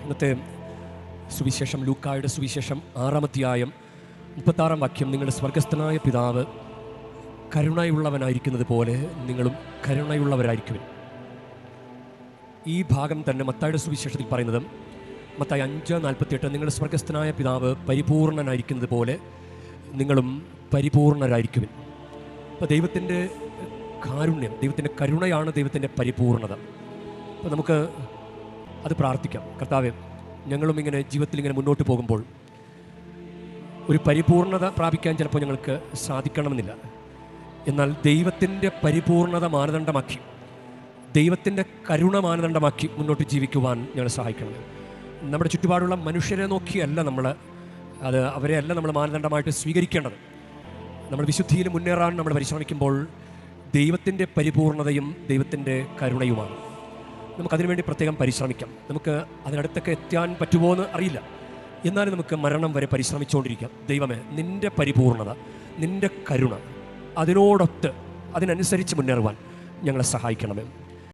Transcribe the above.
ഇന്നത്തെ സുവിശേഷം ലൂക്കായുടെ സുവിശേഷം 6-ാം അധ്യായം 36-ാം വാക്യം, നിങ്ങളുടെ സ്വർഗസ്ഥനായ പിതാവ് കരുണയുള്ളവനായിരിക്കുന്നത് പോലെ നിങ്ങളും കരുണയുള്ളവരായിരിക്കുവിൻ. ഈ ഭാഗം തന്നെ മത്തായിയുടെ സുവിശേഷത്തിൽ പറയുന്നത്, മത്തായി 5:48, നിങ്ങളുടെ സ്വർഗസ്ഥനായ പിതാവ് പരിപൂർണനായിരിക്കുന്നത് പോലെ നിങ്ങളും പരിപൂർണരായിരിക്കുവിൻ. അപ്പോൾ ദൈവത്തിൻ്റെ കാരുണ്യം, ദൈവത്തിൻ്റെ കരുണയാണ് ദൈവത്തിൻ്റെ പരിപൂർണത. അപ്പോൾ നമുക്ക് അത് പ്രാർത്ഥിക്കാം. കർത്താവേ, ഞങ്ങളും ഇങ്ങനെ ജീവിതത്തിൽ ഇങ്ങനെ മുന്നോട്ട് പോകുമ്പോൾ ഒരു പരിപൂർണത പ്രാപിക്കാൻ ചിലപ്പോൾ ഞങ്ങൾക്ക് സാധിക്കണമെന്നില്ല. എന്നാൽ ദൈവത്തിൻ്റെ പരിപൂർണത മാനദണ്ഡമാക്കി, ദൈവത്തിൻ്റെ കരുണ മാനദണ്ഡമാക്കി മുന്നോട്ട് ജീവിക്കുവാൻ ഞങ്ങളെ സഹായിക്കണം. നമ്മുടെ ചുറ്റുപാടുള്ള മനുഷ്യരെ നോക്കിയല്ല അവരെയല്ല നമ്മൾ മാനദണ്ഡമായിട്ട് സ്വീകരിക്കേണ്ടത്. നമ്മൾ വിശുദ്ധിയിൽ മുന്നേറാൻ നമ്മൾ പരിശ്രമിക്കുമ്പോൾ ദൈവത്തിൻ്റെ പരിപൂർണതയും ദൈവത്തിൻ്റെ കരുണയുമാണ്. നമുക്കതിനുവേണ്ടി പ്രത്യേകം പരിശ്രമിക്കാം. നമുക്ക് അതിനടുത്തൊക്കെ എത്താൻ പറ്റുമോ എന്ന് അറിയില്ല, എന്നാലും നമുക്ക് മരണം വരെ പരിശ്രമിച്ചുകൊണ്ടിരിക്കാം. ദൈവമേ, നിൻ്റെ പരിപൂർണത, നിൻ്റെ കരുണ, അതിനോടൊത്ത് അതിനനുസരിച്ച് മുന്നേറുവാൻ ഞങ്ങളെ സഹായിക്കണമേ.